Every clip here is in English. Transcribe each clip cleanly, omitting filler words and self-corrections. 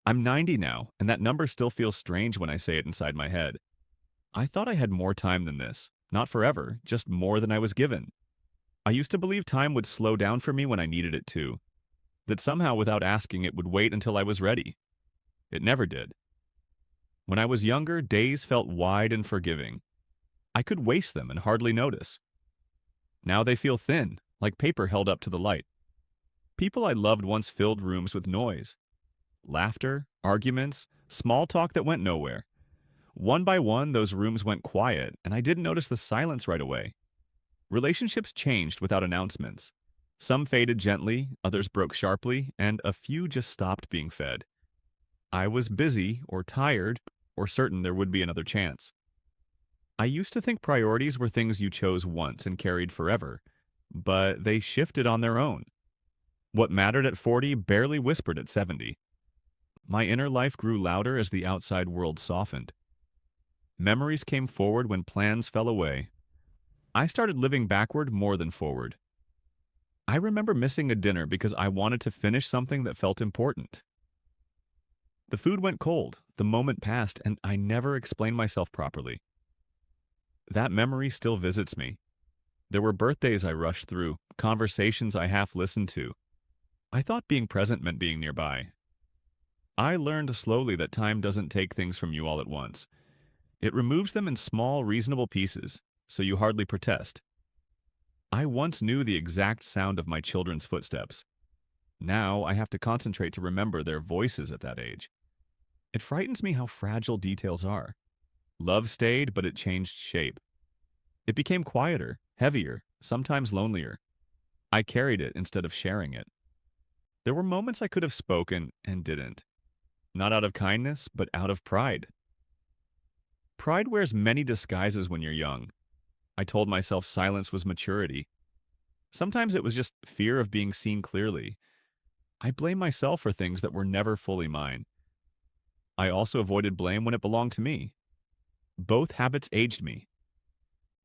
I'm 90 now, and that number still feels strange when I say it inside my head. I thought I had more time than this. Not forever, just more than I was given. I used to believe time would slow down for me when I needed it to, that somehow without asking it would wait until I was ready. It never did. When I was younger, days felt wide and forgiving. I could waste them and hardly notice. Now they feel thin, like paper held up to the light. People I loved once filled rooms with noise. Laughter, arguments, small talk that went nowhere. One by one, those rooms went quiet, and I didn't notice the silence right away. Relationships changed without announcements. Some faded gently, others broke sharply, and a few just stopped being fed. I was busy, or tired, or certain there would be another chance. I used to think priorities were things you chose once and carried forever, but they shifted on their own. What mattered at 40 barely whispered at 70. My inner life grew louder as the outside world softened. Memories came forward when plans fell away. I started living backward more than forward. I remember missing a dinner because I wanted to finish something that felt important. The food went cold, the moment passed, and I never explained myself properly. That memory still visits me. There were birthdays I rushed through, conversations I half listened to. I thought being present meant being nearby. I learned slowly that time doesn't take things from you all at once. It removes them in small, reasonable pieces, so you hardly protest. I once knew the exact sound of my children's footsteps. Now I have to concentrate to remember their voices at that age. It frightens me how fragile details are. Love stayed, but it changed shape. It became quieter, heavier, sometimes lonelier. I carried it instead of sharing it. There were moments I could have spoken and didn't. Not out of kindness, but out of pride. Pride wears many disguises when you're young. I told myself silence was maturity. Sometimes it was just fear of being seen clearly. I blame myself for things that were never fully mine. I also avoided blame when it belonged to me. Both habits aged me.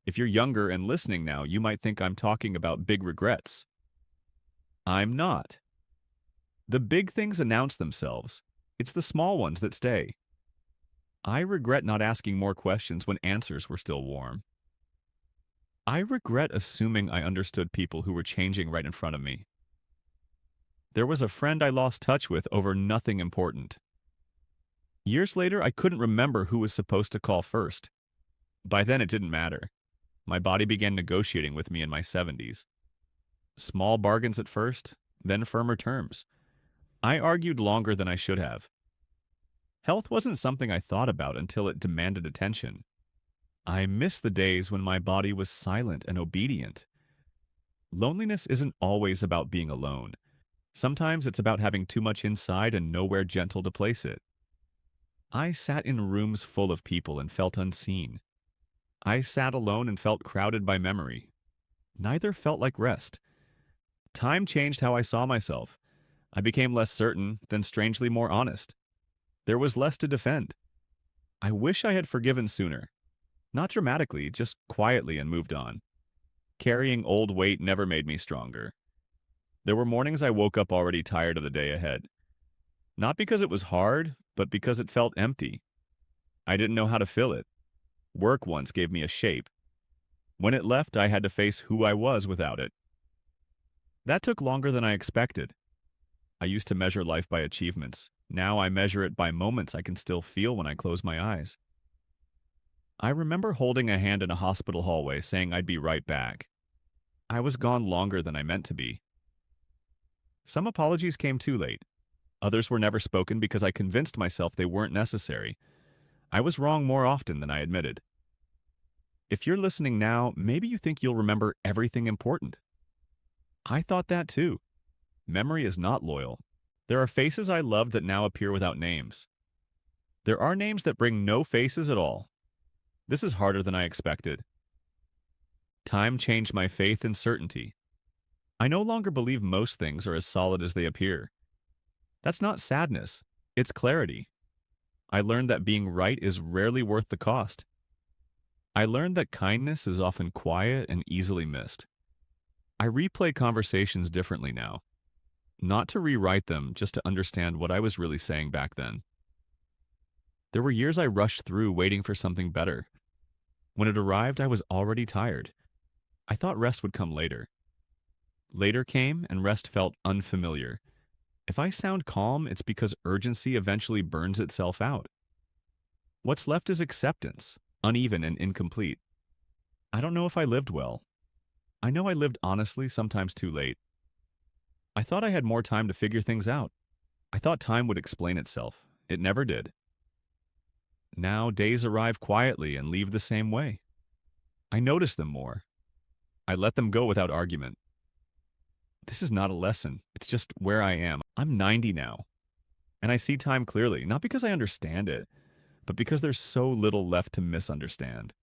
If you're younger and listening now, you might think I'm talking about big regrets. I'm not. The big things announce themselves. It's the small ones that stay. I regret not asking more questions when answers were still warm. I regret assuming I understood people who were changing right in front of me. There was a friend I lost touch with over nothing important. Years later, I couldn't remember who was supposed to call first. By then, it didn't matter. My body began negotiating with me in my 70s. Small bargains at first, then firmer terms. I argued longer than I should have. Health wasn't something I thought about until it demanded attention. I miss the days when my body was silent and obedient. Loneliness isn't always about being alone. Sometimes it's about having too much inside and nowhere gentle to place it. I sat in rooms full of people and felt unseen. I sat alone and felt crowded by memory. Neither felt like rest. Time changed how I saw myself. I became less certain, then strangely more honest. There was less to defend. I wish I had forgiven sooner. Not dramatically, just quietly, and moved on. Carrying old weight never made me stronger. There were mornings I woke up already tired of the day ahead. Not because it was hard, but because it felt empty. I didn't know how to fill it. Work once gave me a shape. When it left, I had to face who I was without it. That took longer than I expected. I used to measure life by achievements. Now I measure it by moments I can still feel when I close my eyes. I remember holding a hand in a hospital hallway saying I'd be right back. I was gone longer than I meant to be. Some apologies came too late. Others were never spoken because I convinced myself they weren't necessary. I was wrong more often than I admitted. If you're listening now, maybe you think you'll remember everything important. I thought that too. Memory is not loyal. There are faces I loved that now appear without names. There are names that bring no faces at all. This is harder than I expected. Time changed my faith in certainty. I no longer believe most things are as solid as they appear. That's not sadness, it's clarity. I learned that being right is rarely worth the cost. I learned that kindness is often quiet and easily missed. I replay conversations differently now. not to rewrite them, just to understand what I was really saying back then. There were years I rushed through waiting for something better. When it arrived, I was already tired. I thought rest would come later. Later came, and rest felt unfamiliar. If I sound calm, it's because urgency eventually burns itself out. What's left is acceptance, uneven and incomplete. I don't know if I lived well. I know I lived honestly, sometimes too late. I thought I had more time to figure things out. I thought time would explain itself. It never did. Now days arrive quietly and leave the same way. I notice them more. I let them go without argument. This is not a lesson. It's just where I am. I'm 90 now, and I see time clearly, not because I understand it, but because there's so little left to misunderstand.